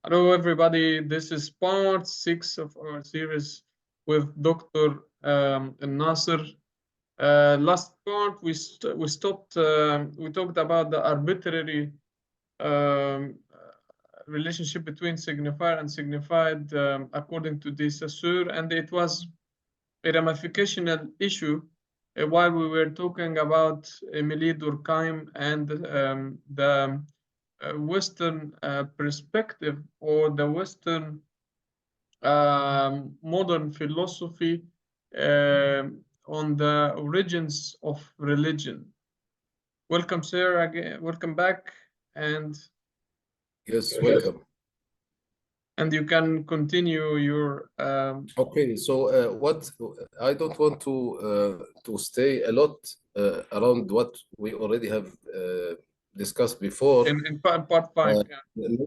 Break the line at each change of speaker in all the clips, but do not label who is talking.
Hello, everybody. This is part 6 of our series with Dr. Elnasser. Last part, we stopped. We talked about the arbitrary um, relationship between signifier and signified according to de Saussure, and it was a ramificational issue while we were talking about Émilie Durkheim and the Western perspective or the Western modern philosophy on the origins of religion. Welcome, sir. Again, welcome back, and
Yes, welcome.
and you can continue your.
Okay, so what I don't want to stay a lot around what we already have discussed before.
In part 5.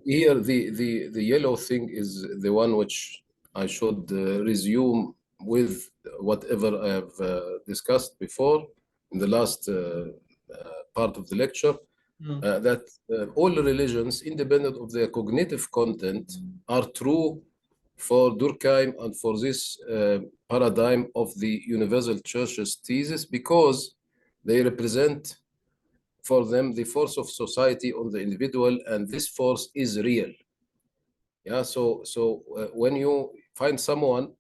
Here, the yellow thing is the one which I should resume with whatever I have discussed before in the last part of the lecture. That all religions, independent of their cognitive content, are true for Durkheim and for this paradigm of the Universal Church's thesis, because they represent for them the force of society on the individual, and this force is real. Yeah, so when you find someone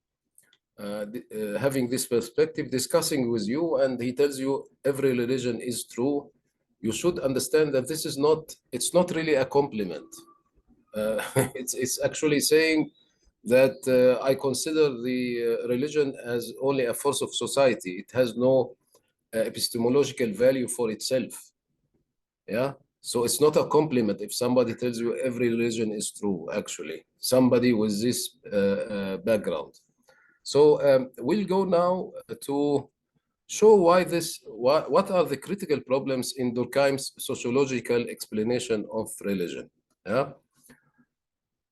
having this perspective, discussing with you, and he tells you every religion is true, you should understand that this is not, it's not really a compliment. It's actually saying that I consider the religion as only a force of society. It has no epistemological value for itself. Yeah. So it's not a compliment if somebody tells you every religion is true, actually, somebody with this background. So we'll go now to show why this, what are the critical problems in Durkheim's sociological explanation of religion. Yeah.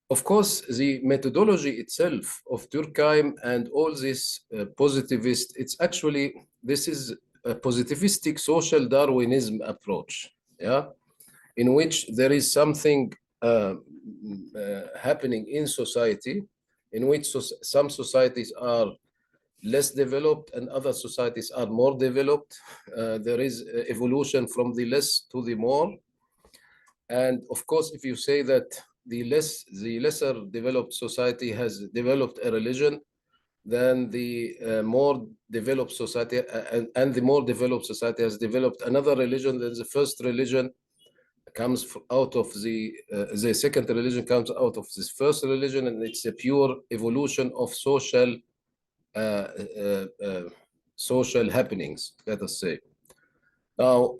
Of course, the methodology itself of Durkheim and all this positivist, it's actually, this is a positivistic social Darwinism approach, yeah, in which there is something happening in society, in which some societies are less developed and other societies are more developed. There is evolution from the less to the more. And of course, if you say that the lesser developed society has developed a religion, then the more developed society and the more developed society has developed another religion. Then the first religion comes out of the second religion comes out of this first religion, and it's a pure evolution of social social happenings, let us say. Now,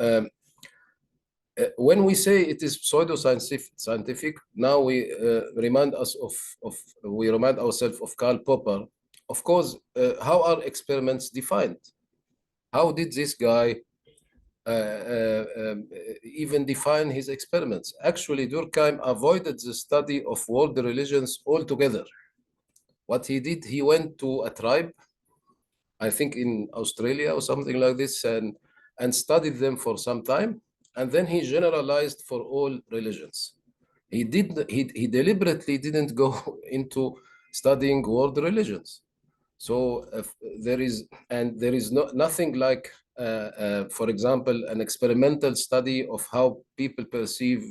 when we say it is pseudo-scientific, now we remind ourselves of Karl Popper. Of course, how are experiments defined? How did this guy even define his experiments? Actually, Durkheim avoided the study of world religions altogether. What he did, he went to a tribe, I think in Australia or something like this, and studied them for some time. And then he generalized for all religions. He deliberately didn't go into studying world religions. So there is nothing like, for example, an experimental study of how people perceive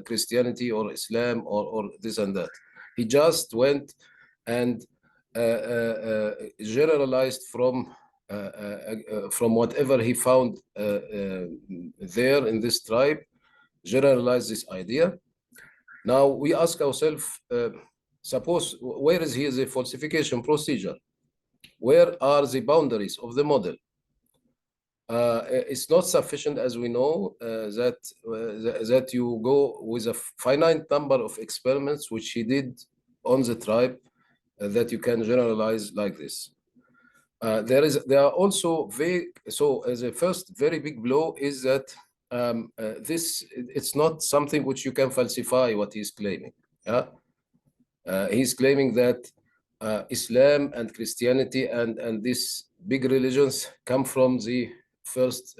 Christianity or Islam or this and that. He just went and generalized from whatever he found there in this tribe, generalize this idea. Now we ask ourselves, suppose, where is here the falsification procedure? Where are the boundaries of the model? It's not sufficient, as we know, that you go with a finite number of experiments, which he did on the tribe, that you can generalize like this. There are also so as a first very big blow is that it's not something which you can falsify what he's claiming. Yeah, he's claiming that Islam and Christianity and these big religions come from the first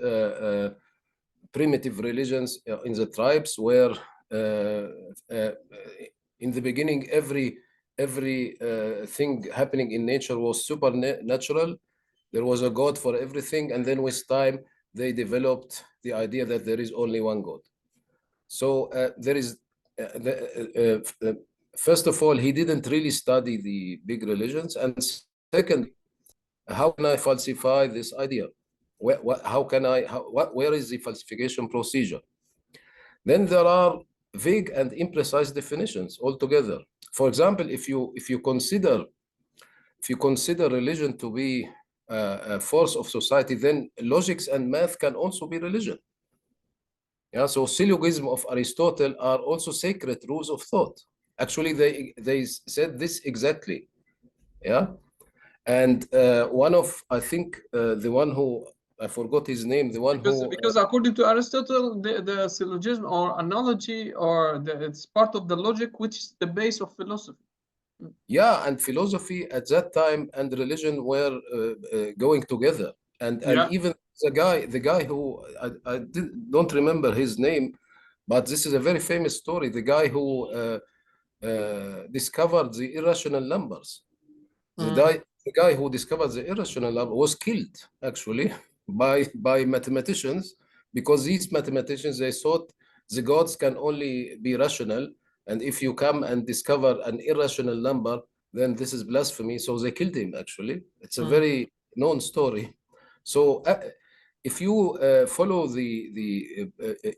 primitive religions in the tribes, where In the beginning, every thing happening in nature was supernatural. There was a God for everything, and then with time they developed the idea that there is only one God. So there is first of all, he didn't really study the big religions, and second, how can I falsify this idea? How can I? Where is the falsification procedure? Then there are vague and imprecise definitions altogether. For example, if you consider religion to be a force of society, then logics and math can also be religion. Yeah, so syllogism of Aristotle are also sacred rules of thought. Actually, they said this exactly. Yeah, and one of, I think the one who, I forgot his name, the one
because according to Aristotle, the syllogism or analogy it's part of the logic, which is the base of philosophy.
Yeah, and philosophy at that time and religion were going together, and even the guy who I don't remember his name, but this is a very famous story. The guy who discovered the irrational numbers. The guy who discovered the irrational number was killed actually by mathematicians, because these mathematicians, they thought the gods can only be rational, and if you come and discover an irrational number, then this is blasphemy. So they killed him actually. It's a very known story. So if you follow the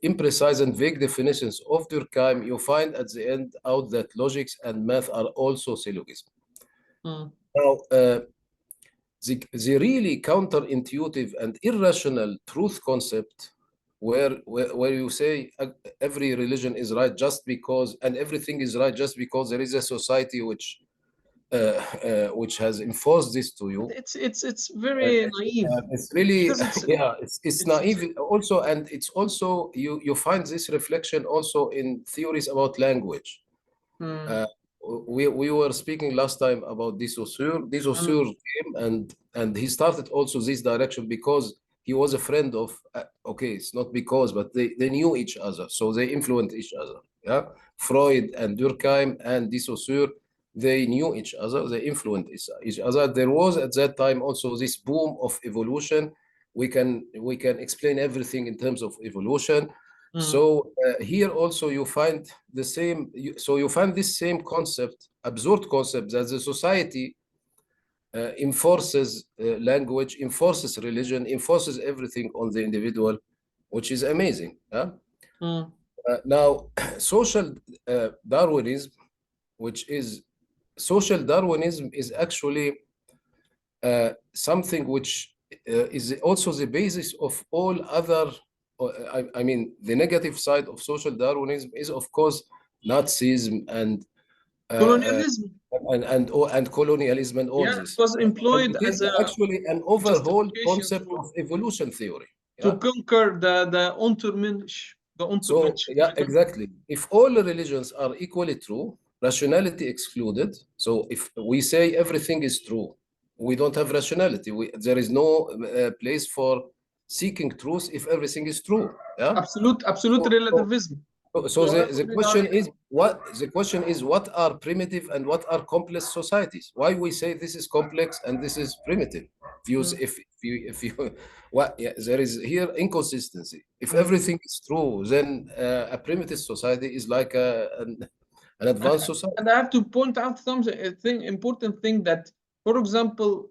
imprecise and vague definitions of Durkheim, you find at the end out that logics and math are also syllogism. Now, the really counterintuitive and irrational truth concept, where you say every religion is right just because, and everything is right just because there is a society which has enforced this to you.
It's very naive.
It's really it's naive also, and it's also you find this reflection also in theories about language. We were speaking last time about de Saussure. De Saussure came and he started also this direction because he was a friend of, okay, it's not because, but they knew each other, so they influenced each other. Yeah, Freud and Durkheim and de Saussure, they knew each other, they influenced each other. There was at that time also this boom of evolution. We can explain everything in terms of evolution. So here also you find the same. So you find this same concept, absurd concept, that the society enforces language, enforces religion, enforces everything on the individual, which is amazing. Yeah? Now, social Darwinism, social Darwinism is actually something which is also the basis of all other. I mean, the negative side of social Darwinism is, of course, Nazism and
colonialism
and colonialism and all this.
It was employed
as actually an overhauled concept of evolution theory
to conquer the Untermensch.
So yeah, exactly. If all religions are equally true, rationality excluded. So if we say everything is true, we don't have rationality. There is no place for seeking truth if everything is true. Yeah,
absolute relativism.
So the question is what are primitive and what are complex societies? Why we say this is complex and this is primitive? There is here inconsistency. If everything is true, then a primitive society is like an advanced society.
And I have to point out important thing that, for example,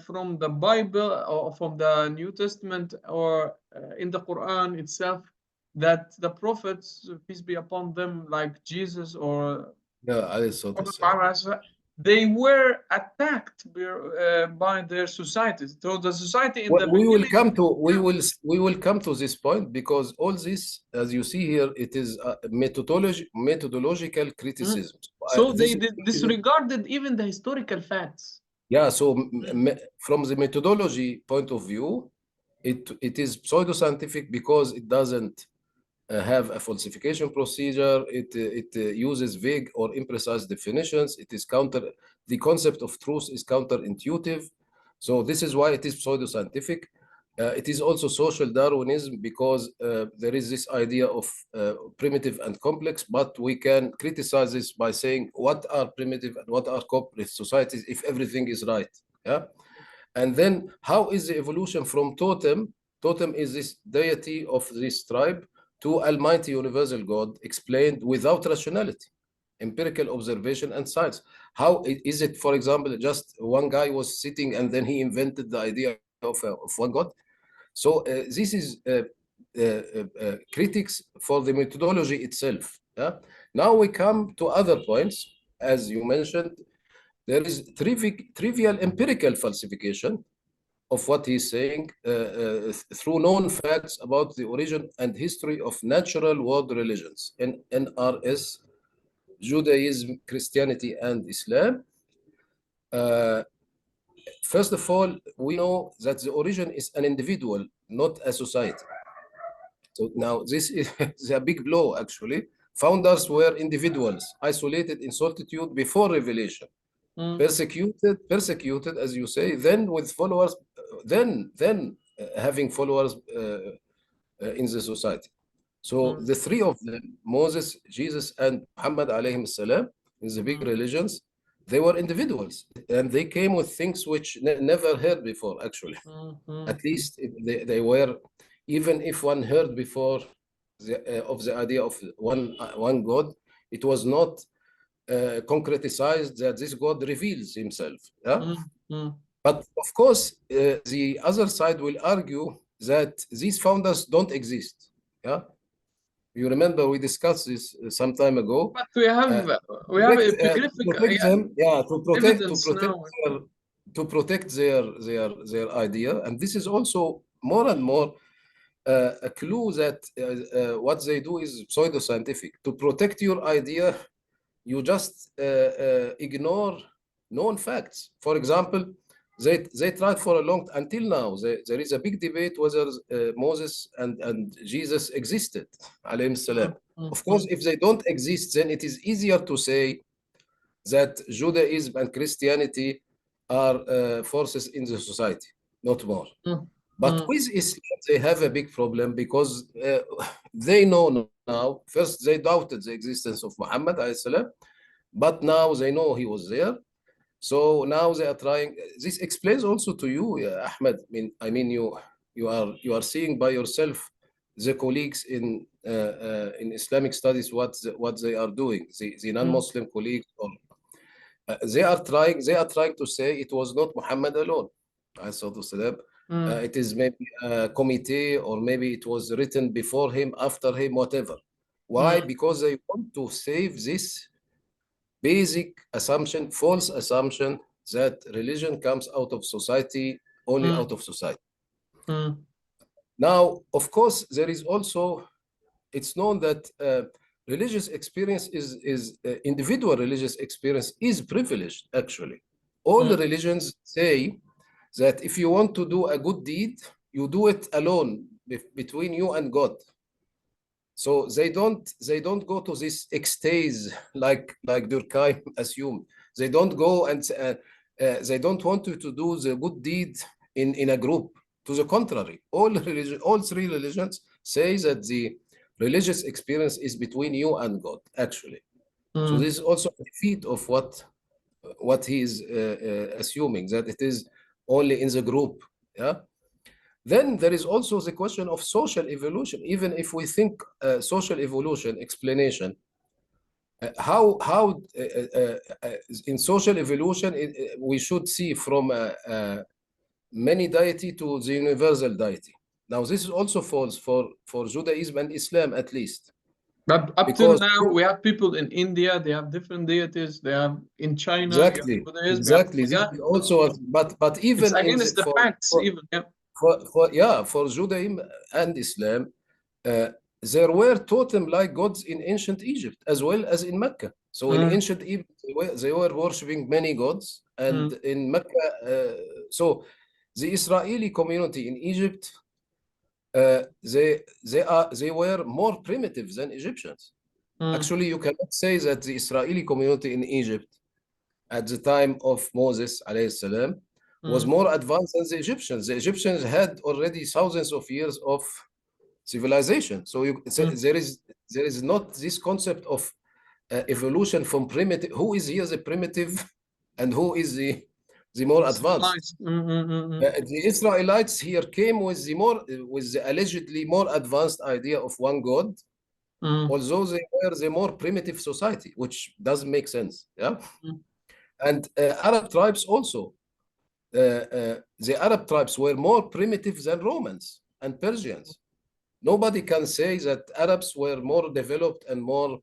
from the Bible or from the New Testament or in the Quran itself, that the prophets, peace be upon them, like Jesus or they were attacked by their societies. So the society in the
we will come to this point, because all this, as you see here, it is methodological criticism.
So they disregarded even the historical facts.
Yeah. So from the methodology point of view, it is pseudoscientific because it doesn't have a falsification procedure. It uses vague or imprecise definitions. It is the concept of truth is counterintuitive. So this is why it is pseudoscientific. It is also social Darwinism because there is this idea of primitive and complex, but we can criticize this by saying what are primitive and what are complex societies if everything is right. Yeah. And then how is the evolution from totem? Totem is this deity of this tribe to Almighty Universal God explained without rationality, empirical observation and science. How is it, for example, just one guy was sitting and then he invented the idea of one God? So this is critics for the methodology itself. Yeah? Now we come to other points. As you mentioned, there is trivial empirical falsification of what he's saying through known facts about the origin and history of natural world religions, NRS, Judaism, Christianity, and Islam. First of all, we know that the origin is an individual, not a society. So now this is a big blow, actually. Founders were individuals, isolated in solitude before revelation, persecuted, as you say, then with followers, then having followers in the society. So the three of them, Moses, Jesus, and Muhammad alayhi salam, in the big religions, they were individuals, and they came with things which never heard before, actually. At least they were, even if one heard before of the idea of one God, it was not concretized that this God reveals himself. Yeah? But of course, the other side will argue that these founders don't exist. Yeah. You remember we discussed this some time ago.
But we have
to protect them, yeah, to protect their idea, and this is also more and more a clue that what they do is pseudoscientific. To protect your idea, you just ignore known facts. For example, they tried for a long until now. There is a big debate whether Moses and Jesus existed, alayhim salam. Of course, if they don't exist, then it is easier to say that Judaism and Christianity are forces in the society, not more. But with Islam, they have a big problem because they know now. First, they doubted the existence of Muhammad alayhi salam, but now they know he was there. So now they are trying. This explains also to you, Ahmed. I mean, you are seeing by yourself the colleagues in Islamic studies what they are doing. The non-Muslim colleagues, they are trying to say it was not Muhammad alone. It is maybe a committee, or maybe it was written before him, after him, whatever. Why? Because they want to save this basic assumption, false assumption, that religion comes out of society, only out of society. Now, of course, there is also, it's known that religious experience is individual religious experience is privileged, actually. All the religions say that if you want to do a good deed, you do it alone, between you and God. So they don't go to this ecstasy like Durkheim assumed. They don't go and they don't want you to do the good deed in a group. To the contrary, all three religions say that the religious experience is between you and God, actually. So this is also a defeat of what he is assuming, that it is only in the group. Yeah. Then there is also the question of social evolution. Even if we think social evolution explanation, how in social evolution we should see from many deity to the universal deity. Now this is also false for Judaism and Islam, at least.
But up till now, we have people in India, they have different deities. They have in China,
exactly. Also, but even
it's against the facts, even. Yeah.
For Judaism and Islam, there were totem-like gods in ancient Egypt as well as in Mecca. So in ancient Egypt, they were worshipping many gods, and in Mecca, so the Israeli community in Egypt, they were more primitive than Egyptians. Actually, you cannot say that the Israeli community in Egypt at the time of Moses alayhi salam was more advanced than the Egyptians. The Egyptians had already thousands of years of civilization. So there is not this concept of evolution from primitive. Who is here the primitive, and who is the more advanced? The Israelites here came with the allegedly more advanced idea of one God, although they were the more primitive society, which doesn't make sense. Yeah, and Arab tribes also. The Arab tribes were more primitive than Romans and Persians. Nobody can say that Arabs were more developed and more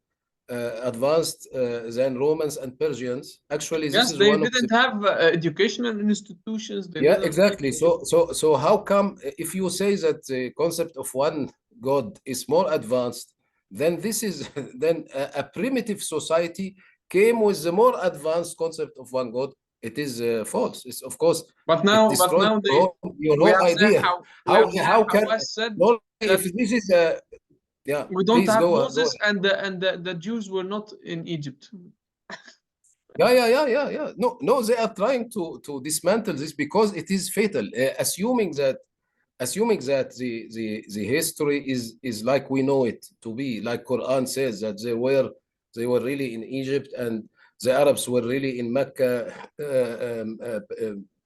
advanced than Romans and Persians. Actually, this
yes,
is
they
one
didn't
of the
have educational institutions. They
yeah,
didn't
exactly. So how come if you say that the concept of one God is more advanced, then this is then a primitive society came with the more advanced concept of one God? It is false. It's of course
but
it
now
destroys your
we
whole
have Zah
idea. How can
said
no,
that
if this is yeah,
we don't
please
have
go
Moses,
ahead.
and the Jews were not in Egypt.
Yeah. No, they are trying to dismantle this because it is fatal, assuming that the history is like we know it to be, like Quran says that they were really in Egypt and the Arabs were really in Mecca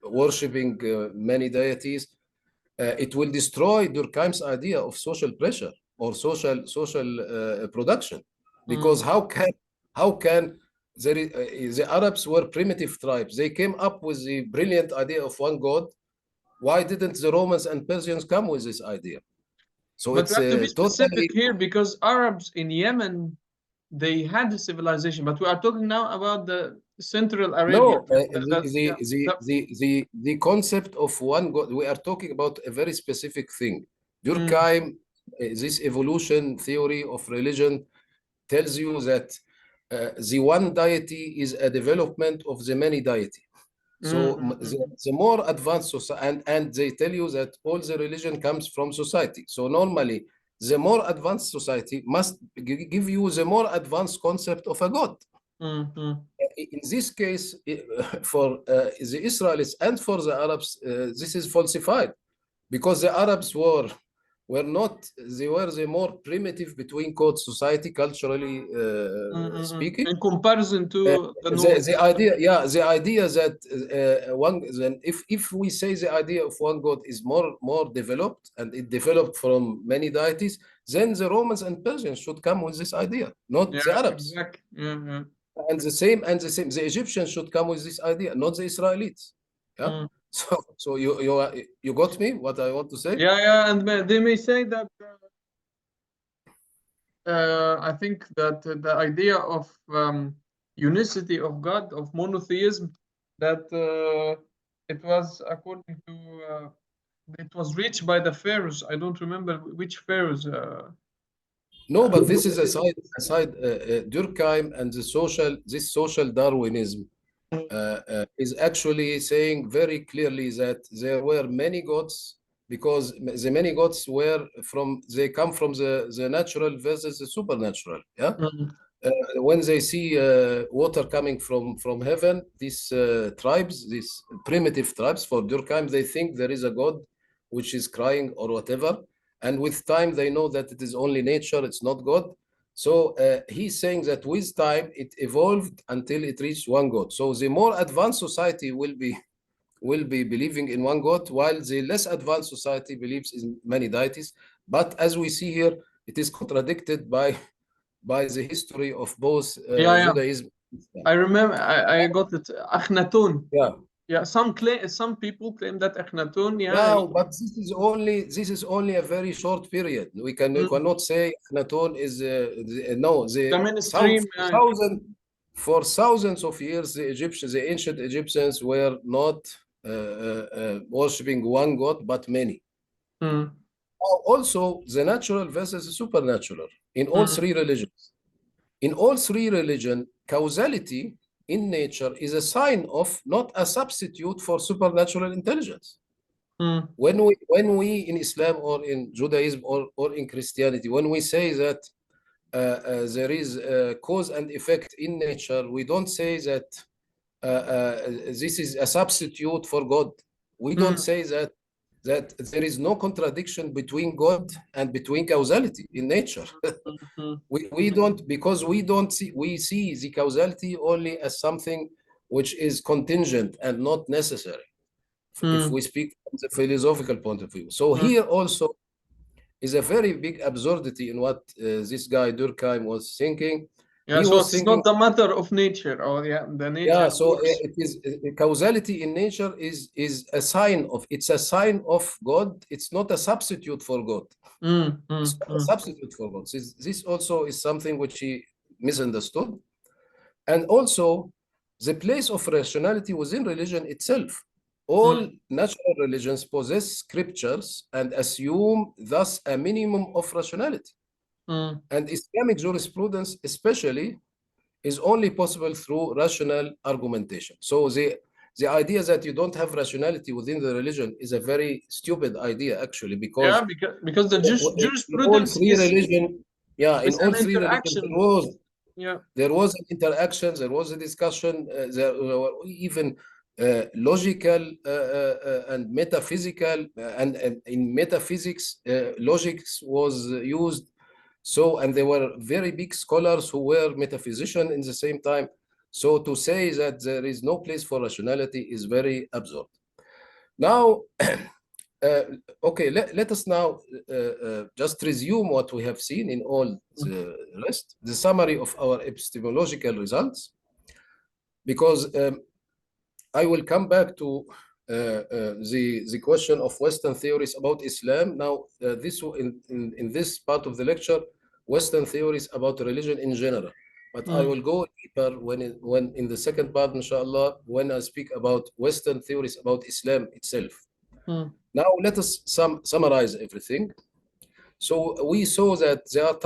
worshipping many deities. It will destroy Durkheim's idea of social pressure or social production, because how can the Arabs were primitive tribes. They came up with the brilliant idea of one God. Why didn't the Romans and Persians come with this idea? So
But we
it's
have to be specific
totally
here because Arabs in Yemen, they had a civilization, but we are talking now about the Central Arabia.
no the concept of one God. We are talking about a very specific thing. Durkheim, this evolution theory of religion tells you that the one deity is a development of the many deity. So the more advanced society, and they tell you that all the religion comes from society. So normally, the more advanced society must give you the more advanced concept of a God. In this case, for the Israelis and for the Arabs, this is falsified, because the Arabs were not, they were the more primitive between quote society, culturally speaking.
In comparison to the North.
The idea that if we say the idea of one God is more developed and it developed from many deities, then the Romans and Persians should come with this idea, not the Arabs.
Exactly.
And the same, the Egyptians should come with this idea, not the Israelis. Yeah. So you got me what I want to say?
Yeah, and they may say that I think that the idea of unicity of God, of monotheism, that it was according to it was reached by the pharaohs. I don't remember which pharaohs.
No, but this is aside Durkheim and this social Darwinism is actually saying very clearly that there were many gods, because the many gods they come from the natural versus the supernatural. Yeah. When they see water coming from heaven, these tribes, these primitive tribes, for Durkheim, they think there is a God which is crying or whatever. And with time, they know that it is only nature, it's not God. So he's saying that with time, it evolved until it reached one God. So the more advanced society will be believing in one God, while the less advanced society believes in many deities. But as we see here, it is contradicted by the history of both Judaism.
I remember, I got it. Akhenaton.
Yeah.
Some people claim that Akhenaton.
No, but this is only a very short period. We cannot say Akhenaton is the
mainstream.
For thousands of years, the ancient Egyptians were not worshipping one God but many. Also, the natural versus the supernatural in all three religions. In all three religions, causality in nature is a sign of, not a substitute for, supernatural intelligence. When we in Islam or in Judaism or in Christianity, when we say that there is cause and effect in nature, we don't say that this is a substitute for God. We don't say that there is no contradiction between God and between causality in nature. we don't, because we see the causality only as something which is contingent and not necessary, if we speak from the philosophical point of view. So here also is a very big absurdity in what this guy Durkheim was thinking.
Yeah,
He
so
was
it's
thinking,
not the matter of nature, or the nature.
yeah, so
works.
it is causality in nature is a sign of, it's a sign of God. It's not a substitute for God. It's not a substitute for God. This also is something which he misunderstood. And also the place of rationality within religion itself. All natural religions possess scriptures and assume thus a minimum of rationality. And Islamic jurisprudence especially is only possible through rational argumentation. So the idea that you don't have rationality within the religion is a very stupid idea, actually, because
because the jurisprudence
in all three religion, in all three religions there was an interaction, there was a discussion, there were even logical and metaphysical, and in metaphysics, logics was used. So, and there were very big scholars who were metaphysicians in the same time. So to say that there is no place for rationality is very absurd. Now, okay, let us now just resume what we have seen in all the rest, the summary of our epistemological results, because I will come back to the question of Western theories about Islam. Now, this in this part of the lecture, Western theories about religion in general. But I will go deeper when in the second part, inshallah, when I speak about Western theories about Islam itself. Now, let us summarize everything. So we saw that there are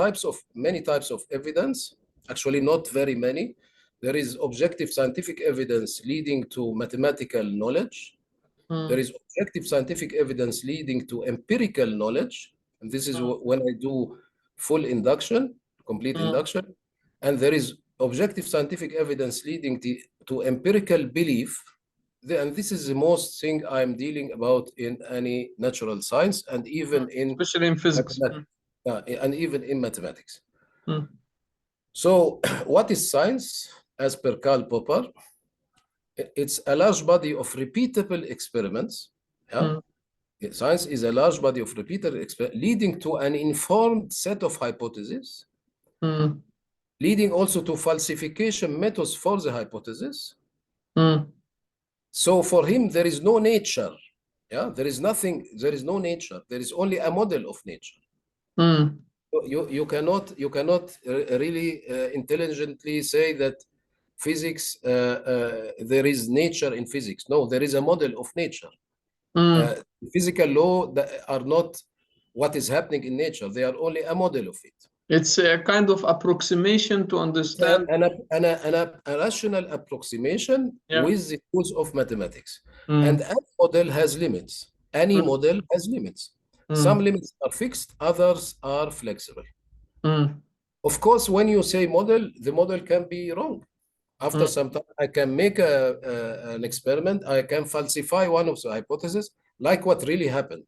many types of evidence, actually not very many. There is objective scientific evidence leading to mathematical knowledge. There is objective scientific evidence leading to empirical knowledge. And this is when I do full induction, complete induction. And there is objective scientific evidence leading to empirical belief. And this is the most thing I'm dealing about in any natural science, and even
especially in physics.
And even in mathematics. So what is science? As per Karl Popper, it's a large body of repeatable experiments. Science is a large body of repeatable experiments leading to an informed set of hypotheses, leading also to falsification methods for the hypothesis. So for him, there is no nature. There is nothing, there is no nature. There is only a model of nature. You cannot really intelligently say that physics, there is nature in physics. No, there is a model of nature. Physical laws are not what is happening in nature. They are only a model of it.
It's a kind of approximation to understand.
A rational approximation with the tools of mathematics. And a model has limits. Any model has limits. Some limits are fixed, others are flexible. Of course, when you say model, the model can be wrong. After some time, I can make an experiment. I can falsify one of the hypotheses, like what really happened.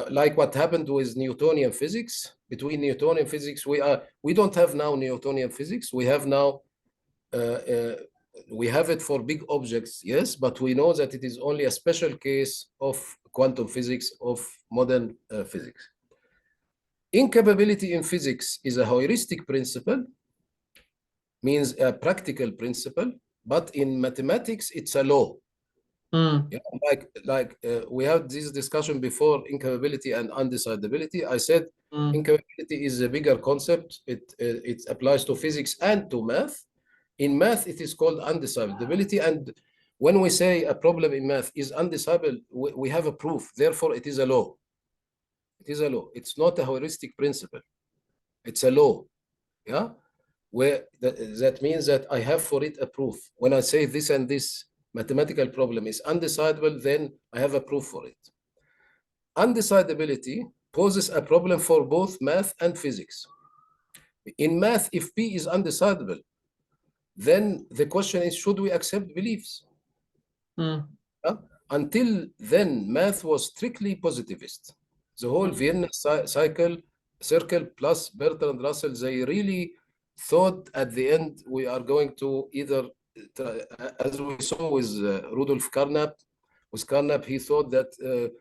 Like what happened with Newtonian physics. Between Newtonian physics, we don't have now Newtonian physics. We have now, we have it for big objects, yes, but we know that it is only a special case of quantum physics, of modern physics. Incapability in physics is a heuristic principle, means a practical principle, but in mathematics, it's a law. Like we had this discussion before, incapability and undecidability. I said incapability is a bigger concept. It applies to physics and to math. In math, it is called undecidability. And when we say a problem in math is undecidable, we have a proof. Therefore, it is a law. It is a law. It's not a heuristic principle. It's a law. Where that means that I have for it a proof. When I say this and this mathematical problem is undecidable, then I have a proof for it. Undecidability poses a problem for both math and physics. In math, if P is undecidable, then the question is, should we accept beliefs?
Mm.
Until then, math was strictly positivist. The whole Vienna circle plus Bertrand Russell, they really thought at the end we are going to either, as we saw with Rudolf Carnap, he thought that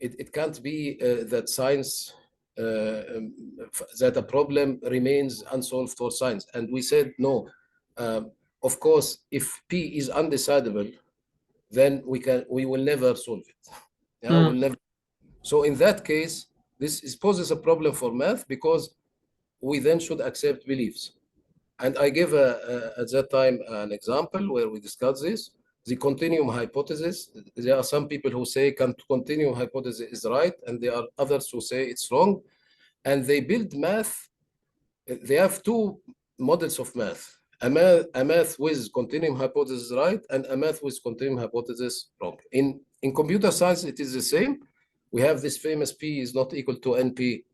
it can't be that science, that a problem remains unsolved for science. And we said, no, of course, if P is undecidable, then we will never solve it. Yeah, we'll never. So in that case, this poses a problem for math, because we then should accept beliefs. And I gave at that time an example where we discussed this, the continuum hypothesis. There are some people who say continuum hypothesis is right, and there are others who say it's wrong. And they build math. They have two models of math. A math with continuum hypothesis right, and a math with continuum hypothesis wrong. In computer science, it is the same. We have this famous P is not equal to NP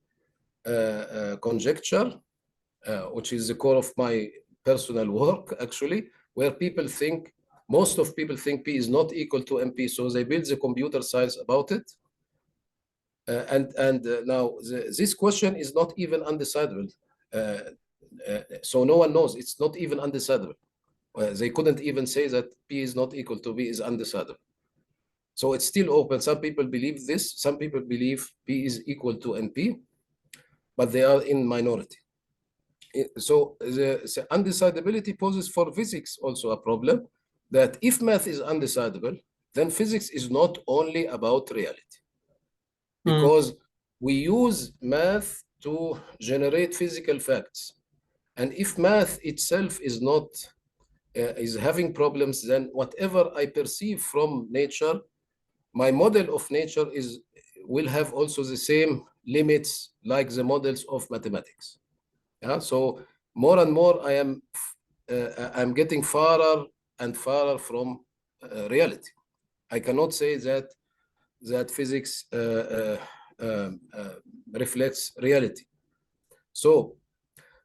conjecture, which is the core of my personal work, actually, where most of people think P is not equal to NP, so they build the computer science about it. Now this question is not even undecidable. So no one knows. It's not even undecidable. They couldn't even say that P is not equal to B is undecidable. So it's still open. Some people believe this. Some people believe P is equal to NP, but they are in minority. So the undecidability poses for physics also a problem, that if math is undecidable, then physics is not only about reality. Because we use math to generate physical facts. And if math itself is not, is having problems, then whatever I perceive from nature, my model of nature will have also the same limits like the models of mathematics. Yeah, so more and more I'm getting farther and farther from reality. I cannot say that physics reflects reality. So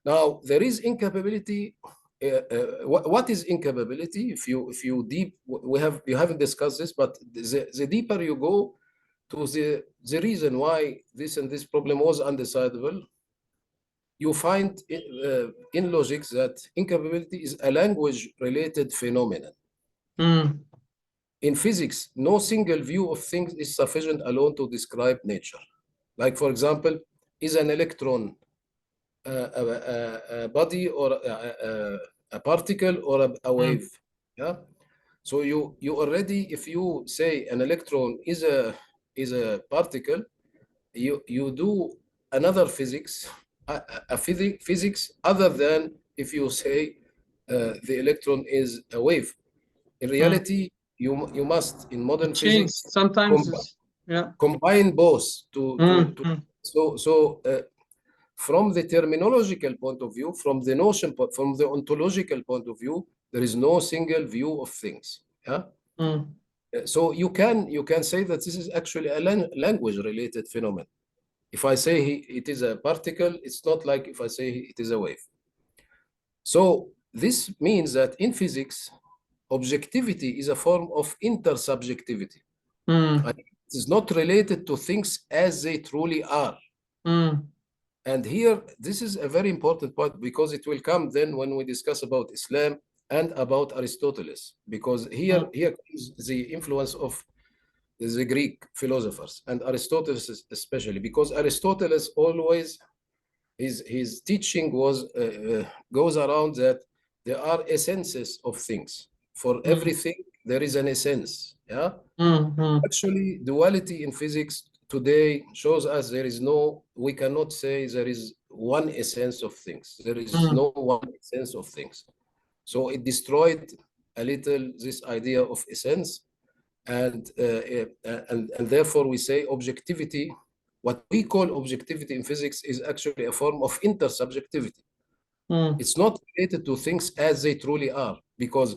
now there is incapability. What is incapability? If you you haven't discussed this, but the deeper you go to the reason why this and this problem was undecidable, you find in logic that incapability is a language-related phenomenon. In physics, no single view of things is sufficient alone to describe nature. Like, for example, is an electron a body or a particle or a wave? Yeah. So you already, if you say an electron is a particle, you do another physics, physics other than if you say the electron is a wave. In reality, you must, in modern physics,
sometimes
combine both from the terminological point of view, from the ontological point of view, there is no single view of things. Yeah. So you can say that this is actually a language-related phenomenon. If I say it is a particle, it's not like if I say it is a wave. So this means that in physics, objectivity is a form of intersubjectivity. It is not related to things as they truly are. And here, this is a very important point, because it will come then when we discuss about Islam and about Aristotle, because here comes the influence of the Greek philosophers and Aristotle especially, because Aristotle always, his teaching goes around that there are essences of things. For everything, there is an essence. Yeah. Actually, duality in physics today shows us we cannot say there is one essence of things. There is no one essence of things. So it destroyed a little this idea of essence, and therefore we say objectivity. What we call objectivity in physics is actually a form of intersubjectivity. It's not related to things as they truly are, because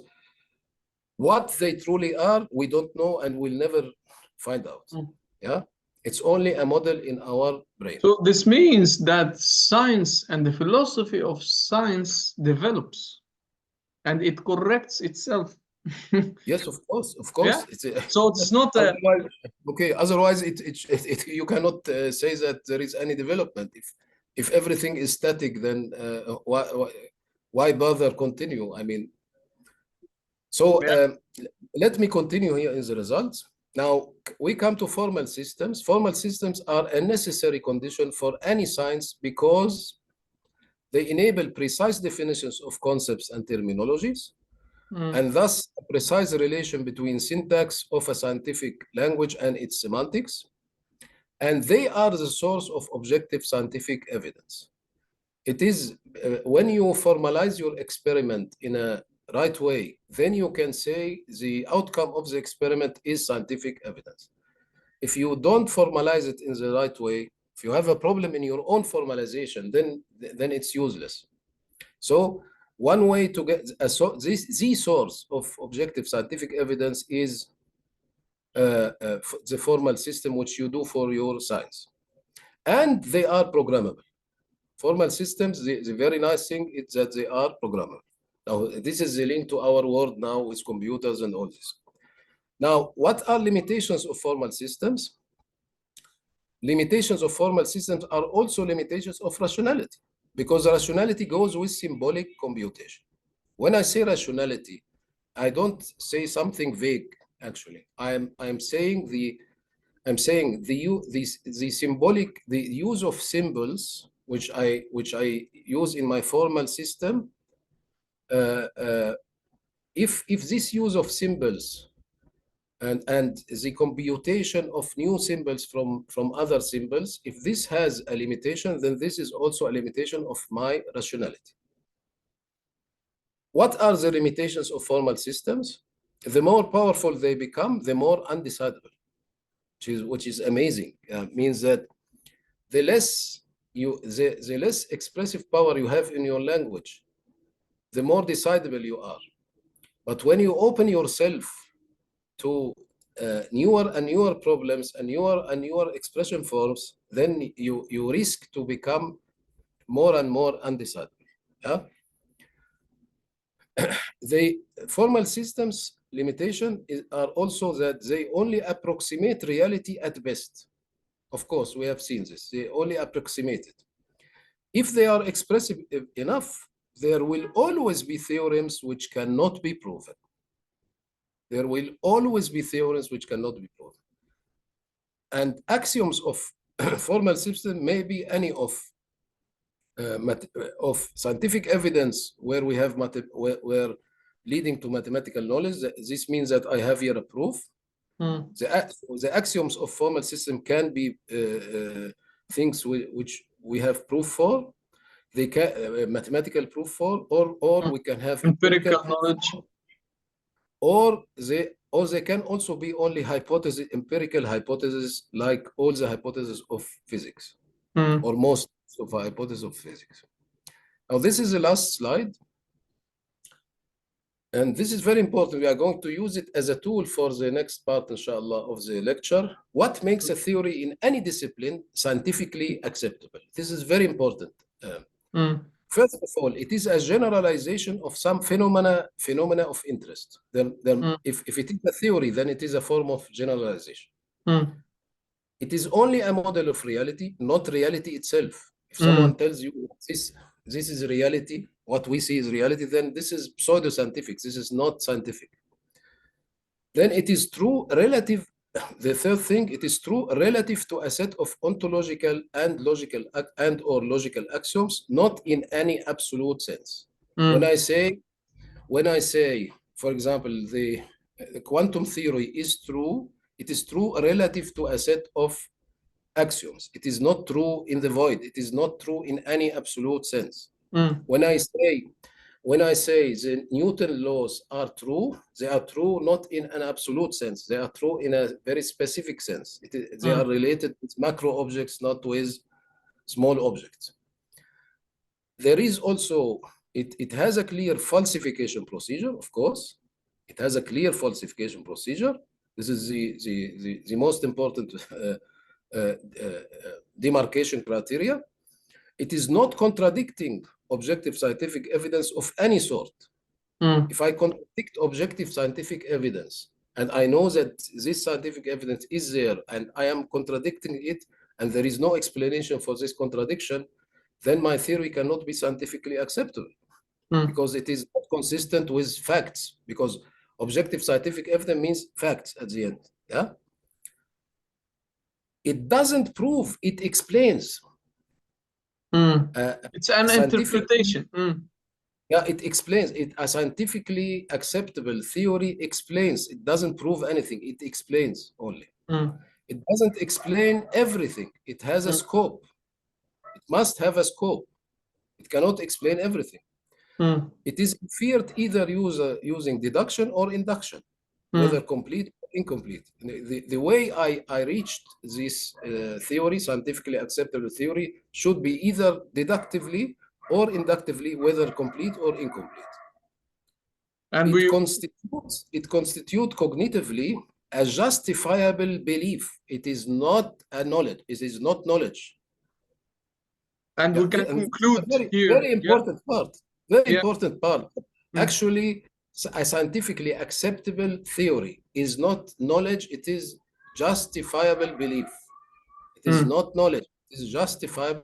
what they truly are, we don't know and we'll never find out. Yeah, it's only a model in our brain.
So this means that science and the philosophy of science develops. and it corrects itself.
Yes, of course, of course.
Yeah.
It's a,
So it's not a
otherwise, okay. Otherwise, you cannot say that there is any development. If everything is static, then why bother continue? I mean, so let me continue here in the results. Now we come to formal systems. Formal systems are a necessary condition for any science because they enable precise definitions of concepts and terminologies, and thus a precise relation between syntax of a scientific language and its semantics. And they are the source of objective scientific evidence. It is when you formalize your experiment in a right way, then you can say the outcome of the experiment is scientific evidence. If you don't formalize it in the right way, if you have a problem in your own formalization, then it's useless. So one way to get the source of objective scientific evidence is the formal system which you do for your science. And they are programmable. Formal systems, the very nice thing is that they are programmable. Now, this is the link to our world now with computers and all this. Now, what are limitations of formal systems? Limitations of formal systems are also limitations of rationality, because rationality goes with symbolic computation. When I say rationality, I don't say something vague, actually. I'm saying the symbolic, the use of symbols, which I use in my formal system. If this use of symbols and the computation of new symbols from other symbols, if this has a limitation, then this is also a limitation of my rationality. What are the limitations of formal systems? The more powerful they become, the more undecidable, which is amazing. Means that the less expressive power you have in your language, the more decidable you are. But when you open yourself to newer and newer problems and newer expression forms, then you risk to become more and more undecidable. Yeah? The formal systems limitation are also that they only approximate reality at best. Of course, we have seen this. They only approximate it. If they are expressive enough, there will always be theorems which cannot be proven. There will always be theorems which cannot be proven. And axioms of formal system may be any of scientific evidence where we have where leading to mathematical knowledge. This means that I have here a proof. The axioms of formal system can be things which we have proof for. They can mathematical proof for, or we can have
empirical knowledge,
or they can also be only empirical hypotheses, like all the hypotheses of physics, or most of the hypotheses of physics. Now, this is the last slide. And this is very important. We are going to use it as a tool for the next part, inshallah, of the lecture. What makes a theory in any discipline scientifically acceptable? This is very important. First of all, it is a generalization of some phenomena of interest. If it is a theory, then it is a form of generalization. It is only a model of reality, not reality itself. If someone tells you this is reality, what we see is reality, then this is pseudo-scientific. This is not scientific. Then it is true relative. The third thing, it is true relative to a set of ontological and logical axioms, not in any absolute sense. When I say, for example, the quantum theory is true, it is true relative to a set of axioms. It is not true in the void. It is not true in any absolute sense. When I say the Newton laws are true, they are true not in an absolute sense. They are true in a very specific sense. They are related with macro objects, not with small objects. There is also, it has a clear falsification procedure, of course. It has a clear falsification procedure. This is the most important demarcation criteria. It is not contradicting objective scientific evidence of any sort.
Mm.
If I contradict objective scientific evidence, and I know that this scientific evidence is there, and I am contradicting it, and there is no explanation for this contradiction, then my theory cannot be scientifically acceptable, because it is not consistent with facts, because objective scientific evidence means facts at the end. Yeah. It doesn't prove, it explains.
It's an interpretation.
Yeah, it explains. It a scientifically acceptable theory explains. It doesn't prove anything. It explains only. It doesn't explain everything. It has a scope. It must have a scope. It cannot explain everything. It is inferred either using deduction or induction, whether complete or incomplete. The way I reached this theory, scientifically acceptable theory, should be either deductively or inductively, whether complete or incomplete. And it constitutes cognitively a justifiable belief. It is not a knowledge. It is not knowledge.
And we can conclude here.
Very important part. Very important part. Actually, a scientifically acceptable theory is not knowledge. It is justifiable belief. It is not knowledge. It is justifiable